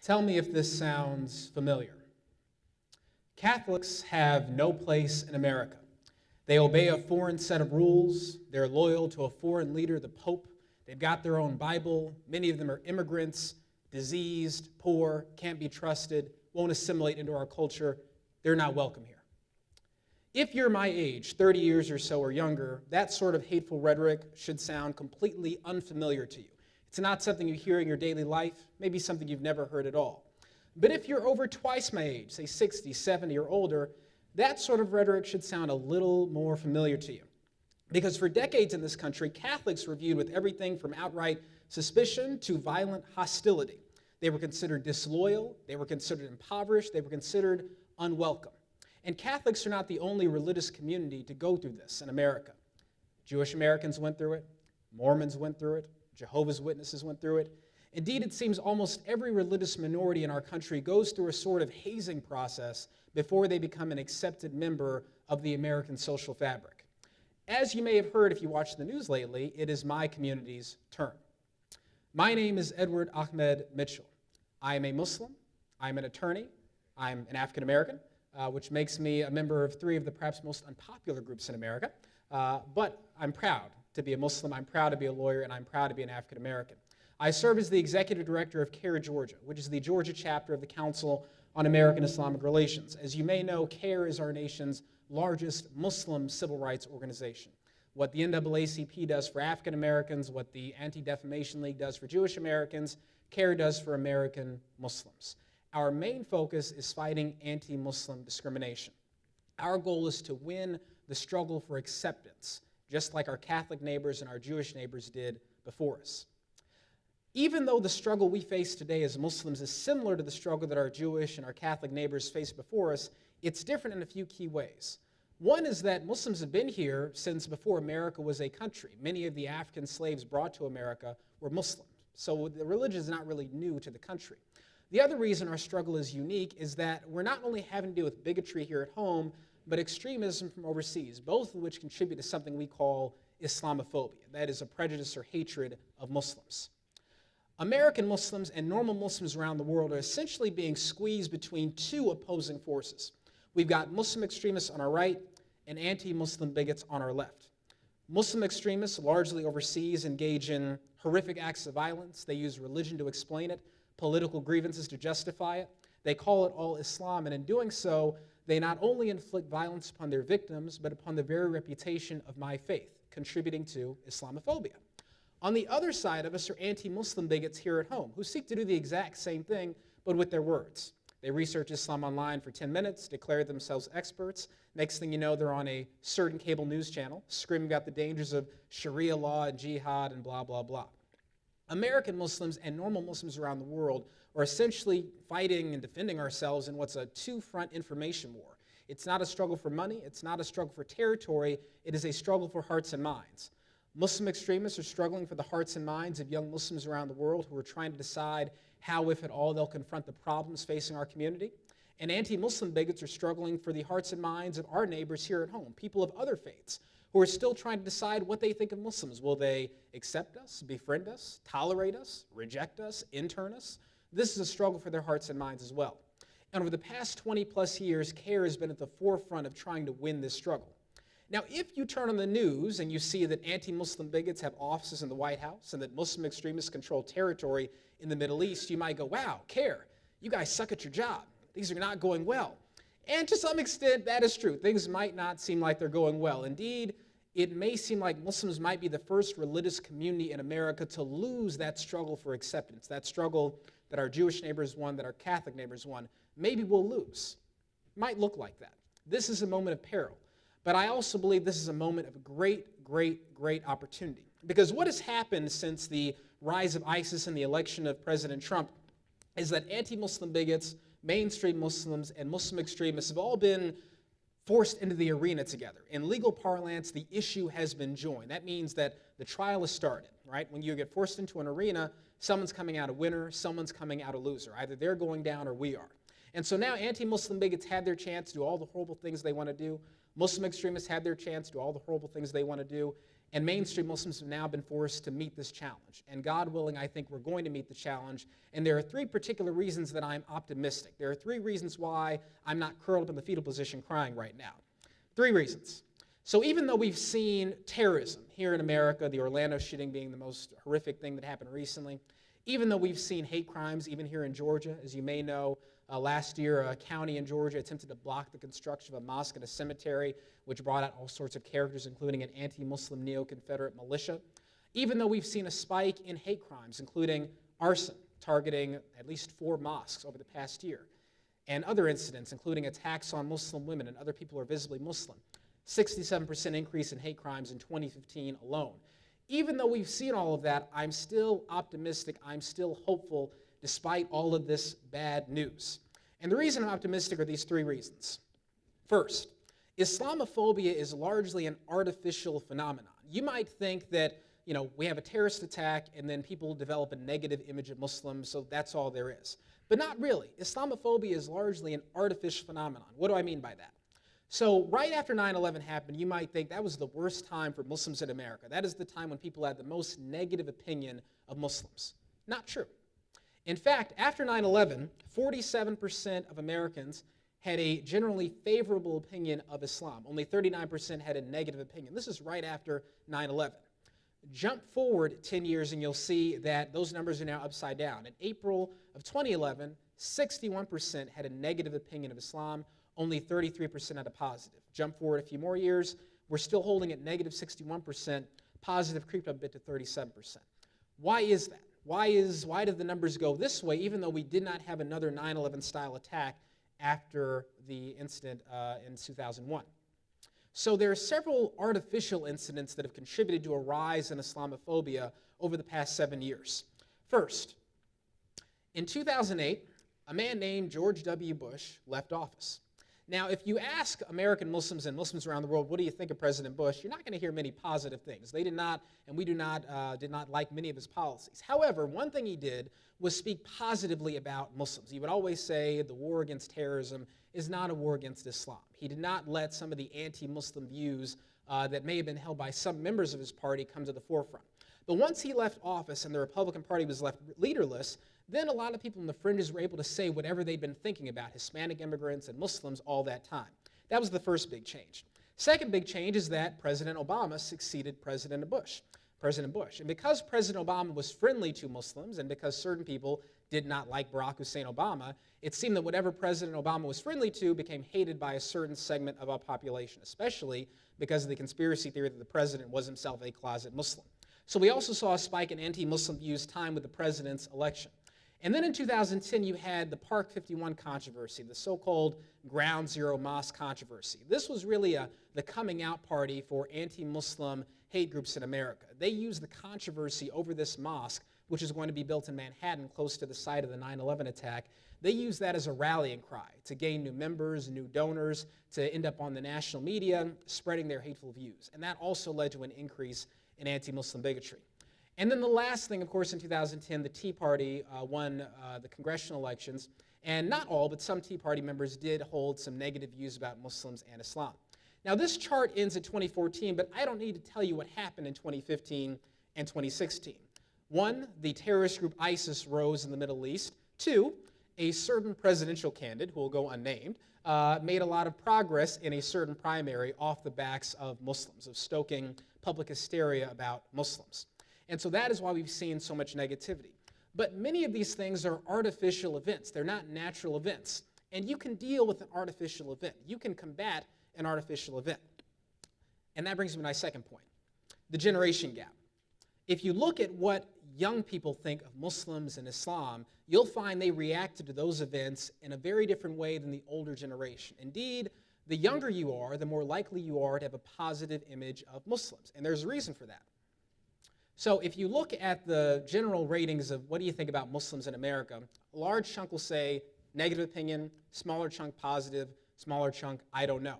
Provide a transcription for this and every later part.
Tell me if this sounds familiar. Catholics have no place in America. They obey a foreign set of rules. They're loyal to a foreign leader, the Pope. They've got their own Bible. Many of them are immigrants, diseased, poor, can't be trusted, won't assimilate into our culture. They're not welcome here. If you're my age, 30 years or so or younger, that sort of hateful rhetoric should sound completely unfamiliar to you. It's not something you hear in your daily life, maybe something you've never heard at all. But if you're over twice my age, say 60, 70 or older, that sort of rhetoric should sound a little more familiar to you. Because for decades in this country, Catholics were viewed with everything from outright suspicion to violent hostility. They were considered disloyal, they were considered impoverished, they were considered unwelcome. And Catholics are not the only religious community to go through this in America. Jewish Americans went through it, Mormons went through it, Jehovah's Witnesses went through it. Indeed, it seems almost every religious minority in our country goes through a sort of hazing process before they become an accepted member of the American social fabric. As you may have heard if you watched the news lately, it is my community's turn. My name is Edward Ahmed Mitchell. I am a Muslim, I'm an attorney, I'm an African American, which makes me a member of three of the perhaps most unpopular groups in America. But I'm proud to be a Muslim, I'm proud to be a lawyer, and I'm proud to be an African American. I serve as the executive director of CAIR-Georgia, which is the Georgia chapter of the Council on American-Islamic Relations. As you may know, CAIR is our nation's largest Muslim civil rights organization. What the NAACP does for African Americans, what the Anti-Defamation League does for Jewish Americans, CAIR does for American Muslims. Our main focus is fighting anti-Muslim discrimination. Our goal is to win the struggle for acceptance, just like our Catholic neighbors and our Jewish neighbors did before us. Even though the struggle we face today as Muslims is similar to the struggle that our Jewish and our Catholic neighbors faced before us, it's different in a few key ways. One is that Muslims have been here since before America was a country. Many of the African slaves brought to America were Muslim, so the religion is not really new to the country. The other reason our struggle is unique is that we're not only having to deal with bigotry here at home, but extremism from overseas, both of which contribute to something we call Islamophobia. That is a prejudice or hatred of Muslims. American Muslims and normal Muslims around the world are essentially being squeezed between two opposing forces. We've got Muslim extremists on our right and anti-Muslim bigots on our left. Muslim extremists, largely overseas, engage in horrific acts of violence. They use religion to explain it, political grievances to justify it. They call it all Islam, and in doing so, they not only inflict violence upon their victims, but upon the very reputation of my faith, contributing to Islamophobia. On the other side of us are anti-Muslim bigots here at home who seek to do the exact same thing, but with their words. They research Islam online for 10 minutes, declare themselves experts. Next thing you know, they're on a certain cable news channel, screaming about the dangers of Sharia law and jihad and blah, blah, blah. American Muslims and normal Muslims around the world are essentially fighting and defending ourselves in what's a two-front information war. It's not a struggle for money, it's not a struggle for territory, it is a struggle for hearts and minds. Muslim extremists are struggling for the hearts and minds of young Muslims around the world who are trying to decide how, if at all, they'll confront the problems facing our community. And anti-Muslim bigots are struggling for the hearts and minds of our neighbors here at home, people of other faiths, who are still trying to decide what they think of Muslims. Will they accept us, befriend us, tolerate us, reject us, intern us? This is a struggle for their hearts and minds as well. And over the past 20 plus years, CAIR has been at the forefront of trying to win this struggle. Now, if you turn on the news and you see that anti-Muslim bigots have offices in the White House and that Muslim extremists control territory in the Middle East, you might go, wow, CAIR, you guys suck at your job. Things are not going well. And to some extent, that is true. Things might not seem like they're going well. Indeed, it may seem like Muslims might be the first religious community in America to lose that struggle for acceptance, that struggle that our Jewish neighbors won, that our Catholic neighbors won. Maybe we'll lose. It might look like that. This is a moment of peril. But I also believe this is a moment of great, great, great opportunity. Because what has happened since the rise of ISIS and the election of President Trump is that anti-Muslim bigots, mainstream Muslims, and Muslim extremists have all been forced into the arena together. In legal parlance, the issue has been joined. That means that the trial has started, right? When you get forced into an arena, someone's coming out a winner, someone's coming out a loser. Either they're going down or we are. And so now anti-Muslim bigots had their chance to do all the horrible things they want to do. Muslim extremists had their chance to do all the horrible things they want to do. And mainstream Muslims have now been forced to meet this challenge. And God willing, I think we're going to meet the challenge. And there are three particular reasons that I'm optimistic. There are three reasons why I'm not curled up in the fetal position crying right now. Three reasons. So even though we've seen terrorism here in America, the Orlando shooting being the most horrific thing that happened recently, even though we've seen hate crimes even here in Georgia, as you may know, last year a county in Georgia attempted to block the construction of a mosque and a cemetery, which brought out all sorts of characters, including an anti-Muslim neo-Confederate militia. Even though we've seen a spike in hate crimes, including arson, targeting at least 4 mosques over the past year, and other incidents, including attacks on Muslim women and other people who are visibly Muslim, 67% increase in hate crimes in 2015 alone. Even though we've seen all of that, I'm still optimistic, I'm still hopeful, despite all of this bad news. And the reason I'm optimistic are these three reasons. First, Islamophobia is largely an artificial phenomenon. You might think that, we have a terrorist attack and then people develop a negative image of Muslims, so that's all there is. But not really. Islamophobia is largely an artificial phenomenon. What do I mean by that? So right after 9/11 happened, you might think that was the worst time for Muslims in America. That is the time when people had the most negative opinion of Muslims. Not true. In fact, after 9/11, 47% of Americans had a generally favorable opinion of Islam. Only 39% had a negative opinion. This is right after 9/11. Jump forward 10 years and you'll see that those numbers are now upside down. In April of 2011, 61% had a negative opinion of Islam. Only 33% had a positive. Jump forward a few more years, we're still holding at negative 61%. Positive creeped up a bit to 37%. Why is that? Why did the numbers go this way, even though we did not have another 9/11 style attack after the incident in 2001? So there are several artificial incidents that have contributed to a rise in Islamophobia over the past 7 years. First, in 2008, a man named George W. Bush left office. Now, if you ask American Muslims and Muslims around the world, what do you think of President Bush, you're not going to hear many positive things. They did not, and we did not like many of his policies. However, one thing he did was speak positively about Muslims. He would always say the war against terrorism is not a war against Islam. He did not let some of the anti-Muslim views that may have been held by some members of his party come to the forefront. But once he left office and the Republican Party was left leaderless, then a lot of people in the fringes were able to say whatever they'd been thinking about Hispanic immigrants and Muslims all that time. That was the first big change. Second big change is that President Obama succeeded President Bush. And because President Obama was friendly to Muslims and because certain people did not like Barack Hussein Obama, it seemed that whatever President Obama was friendly to became hated by a certain segment of our population, especially because of the conspiracy theory that the president was himself a closet Muslim. So we also saw a spike in anti-Muslim views timed with the president's election. And then in 2010, you had the Park 51 controversy, the so-called Ground Zero Mosque controversy. This was really the coming out party for anti-Muslim hate groups in America. They used the controversy over this mosque, which is going to be built in Manhattan, close to the site of the 9/11 attack. They used that as a rallying cry to gain new members, new donors, to end up on the national media, spreading their hateful views. And that also led to an increase in anti-Muslim bigotry. And then the last thing, of course, in 2010, the Tea Party won the congressional elections. And not all, but some Tea Party members did hold some negative views about Muslims and Islam. Now, this chart ends at 2014, but I don't need to tell you what happened in 2015 and 2016. One, the terrorist group ISIS rose in the Middle East. Two, a certain presidential candidate, who will go unnamed, made a lot of progress in a certain primary off the backs of Muslims, of stoking public hysteria about Muslims. And so that is why we've seen so much negativity. But many of these things are artificial events. They're not natural events. And you can deal with an artificial event. You can combat an artificial event. And that brings me to my second point, the generation gap. If you look at what young people think of Muslims and Islam, you'll find they reacted to those events in a very different way than the older generation. Indeed, the younger you are, the more likely you are to have a positive image of Muslims. And there's a reason for that. So if you look at the general ratings of what do you think about Muslims in America, a large chunk will say negative opinion, smaller chunk positive, smaller chunk I don't know.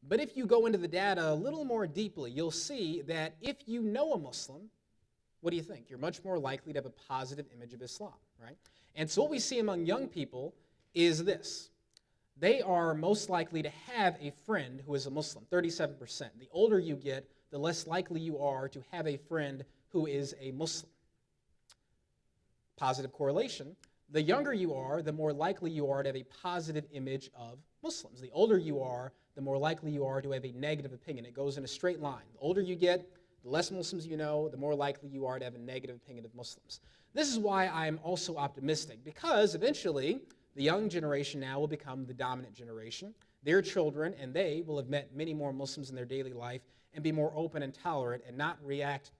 But if you go into the data a little more deeply, you'll see that if you know a Muslim, what do you think? You're much more likely to have a positive image of Islam, right? And so what we see among young people is this. They are most likely to have a friend who is a Muslim, 37%. The older you get, the less likely you are to have a friend who is a Muslim. Positive correlation. The younger you are, the more likely you are to have a positive image of Muslims. The older you are, the more likely you are to have a negative opinion. It goes in a straight line. The older you get, the less Muslims you know, the more likely you are to have a negative opinion of Muslims. This is why I'm also optimistic, because eventually the young generation now will become the dominant generation. Their children and they will have met many more Muslims in their daily life and be more open and tolerant and not react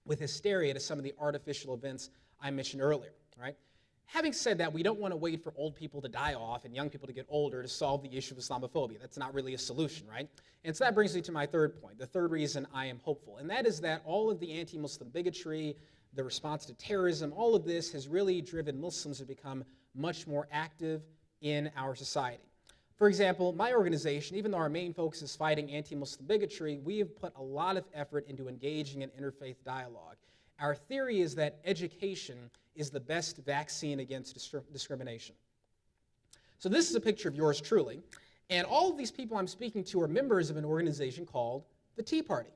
with hysteria to some of the artificial events I mentioned earlier. Right? Having said that, we don't want to wait for old people to die off and young people to get older to solve the issue of Islamophobia. That's not really a solution, right? And so that brings me to my third point, the third reason I am hopeful, and that is that all of the anti-Muslim bigotry, the response to terrorism, all of this has really driven Muslims to become much more active in our society. For example, my organization, even though our main focus is fighting anti-Muslim bigotry, we have put a lot of effort into engaging in interfaith dialogue. Our theory is that education is the best vaccine against discrimination. So this is a picture of yours truly, and all of these people I'm speaking to are members of an organization called the Tea Party.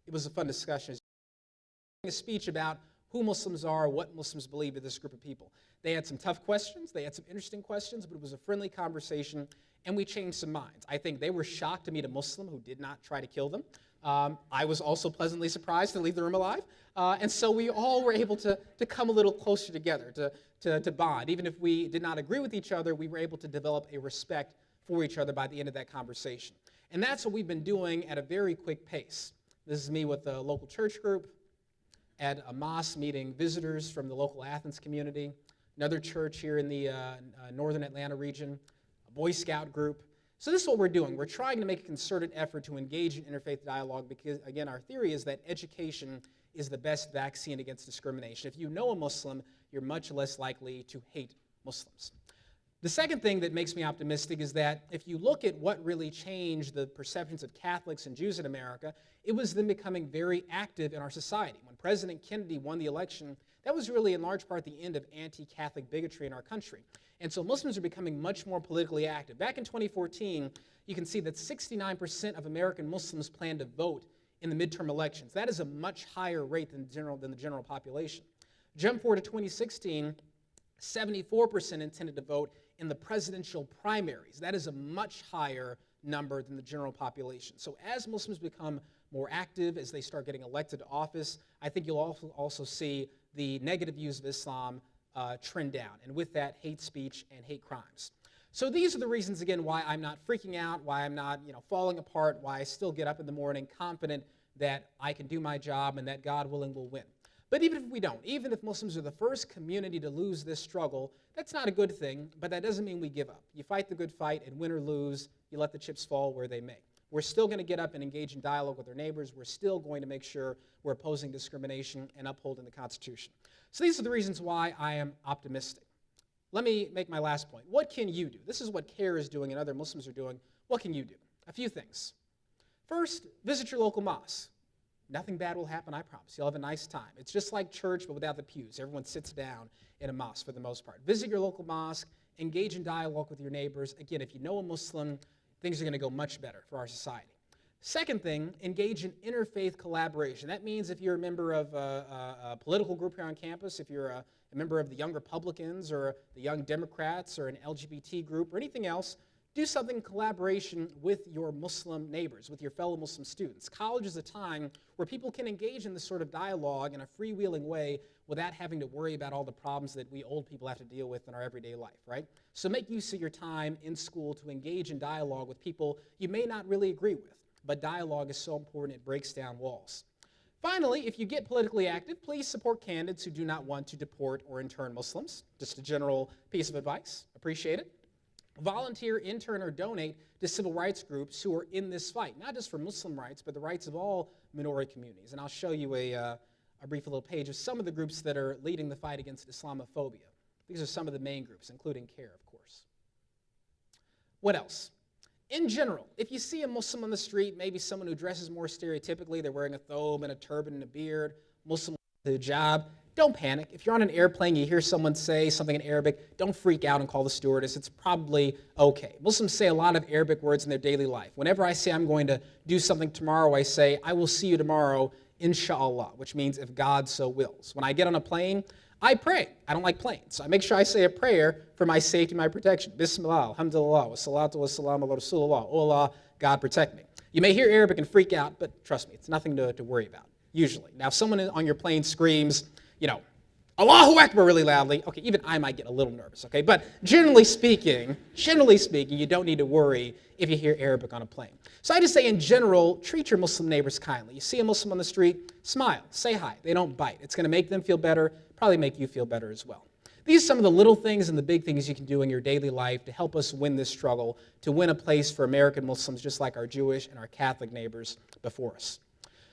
It was a fun discussion. A speech about who Muslims are, what Muslims believe of this group of people. They had some tough questions, they had some interesting questions, but it was a friendly conversation, and we changed some minds. I think they were shocked to meet a Muslim who did not try to kill them. I was also pleasantly surprised to leave the room alive. And so we all were able to come a little closer together, to bond. Even if we did not agree with each other, we were able to develop a respect for each other by the end of that conversation. And that's what we've been doing at a very quick pace. This is me with a local church group, at a mosque meeting visitors from the local Athens community, another church here in the northern Atlanta region, a Boy Scout group. So this is what we're doing. We're trying to make a concerted effort to engage in interfaith dialogue because, again, our theory is that education is the best vaccine against discrimination. If you know a Muslim, you're much less likely to hate Muslims. The second thing that makes me optimistic is that if you look at what really changed the perceptions of Catholics and Jews in America, it was them becoming very active in our society. When President Kennedy won the election, that was really in large part the end of anti-Catholic bigotry in our country. And so Muslims are becoming much more politically active. Back in 2014, you can see that 69% of American Muslims plan to vote in the midterm elections. That is a much higher rate than the general population. Jump forward to 2016, 74% intended to vote in the presidential primaries. That is a much higher number than the general population. So as Muslims become more active, as they start getting elected to office, I think you'll also see the negative views of Islam trend down, and with that, hate speech and hate crimes. So these are the reasons, again, why I'm not freaking out, why I'm not falling apart, why I still get up in the morning confident that I can do my job and that God willing will win. But even if we don't, even if Muslims are the first community to lose this struggle, that's not a good thing, but that doesn't mean we give up. You fight the good fight, and win or lose, you let the chips fall where they may. We're still going to get up and engage in dialogue with our neighbors. We're still going to make sure we're opposing discrimination and upholding the Constitution. So these are the reasons why I am optimistic. Let me make my last point. What can you do? This is what CAIR is doing and other Muslims are doing. What can you do? A few things. First, visit your local mosque. Nothing bad will happen, I promise. You'll have a nice time. It's just like church, but without the pews. Everyone sits down in a mosque for the most part. Visit your local mosque. Engage in dialogue with your neighbors. Again, if you know a Muslim, things are going to go much better for our society. Second thing, engage in interfaith collaboration. That means if you're a member of a political group here on campus, if you're a member of the Young Republicans or the Young Democrats or an LGBT group or anything else, do something in collaboration with your Muslim neighbors, with your fellow Muslim students. College is a time where people can engage in this sort of dialogue in a freewheeling way without having to worry about all the problems that we old people have to deal with in our everyday life, right? So make use of your time in school to engage in dialogue with people you may not really agree with, but dialogue is so important it breaks down walls. Finally, if you get politically active, please support candidates who do not want to deport or intern Muslims. Just a general piece of advice. Appreciate it. Volunteer, intern, or donate to civil rights groups who are in this fight, not just for Muslim rights, but the rights of all minority communities. And I'll show you a brief little page of some of the groups that are leading the fight against Islamophobia. These are some of the main groups, including CAIR, of course. What else? In general, if you see a Muslim on the street, maybe someone who dresses more stereotypically, they're wearing a thobe and a turban and a beard, Muslim with a hijab, don't panic. If you're on an airplane, you hear someone say something in Arabic, don't freak out and call the stewardess. It's probably okay. Muslims say a lot of Arabic words in their daily life. Whenever I say I'm going to do something tomorrow, I say, I will see you tomorrow, inshallah, which means if God so wills. When I get on a plane, I pray. I don't like planes. So I make sure I say a prayer for my safety, my protection. Bismillah, alhamdulillah, wa salatu wa salam ala rasulullah. Oh Allah, God protect me. You may hear Arabic and freak out, but trust me, it's nothing to worry about, usually. Now, if someone on your plane screams, Allahu Akbar really loudly, okay, even I might get a little nervous, okay? But generally speaking, you don't need to worry if you hear Arabic on a plane. So I just say in general, treat your Muslim neighbors kindly. You see a Muslim on the street, smile, say hi. They don't bite. It's going to make them feel better, probably make you feel better as well. These are some of the little things and the big things you can do in your daily life to help us win this struggle, to win a place for American Muslims just like our Jewish and our Catholic neighbors before us.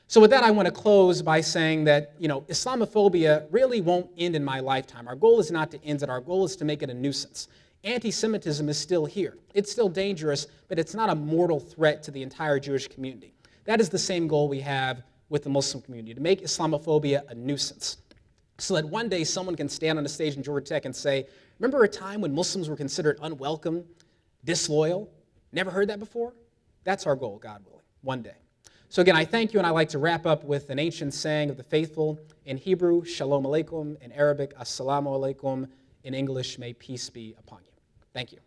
So with that, I want to close by saying that, Islamophobia really won't end in my lifetime. Our goal is not to end it. Our goal is to make it a nuisance. Anti-Semitism is still here. It's still dangerous, but it's not a mortal threat to the entire Jewish community. That is the same goal we have with the Muslim community, to make Islamophobia a nuisance, so that one day someone can stand on a stage in Georgia Tech and say, remember a time when Muslims were considered unwelcome, disloyal? Never heard that before? That's our goal, God willing, one day. So again, I thank you, and I like to wrap up with an ancient saying of the faithful. In Hebrew, shalom alaikum. In Arabic, assalamu alaikum. In English, may peace be upon you. Thank you.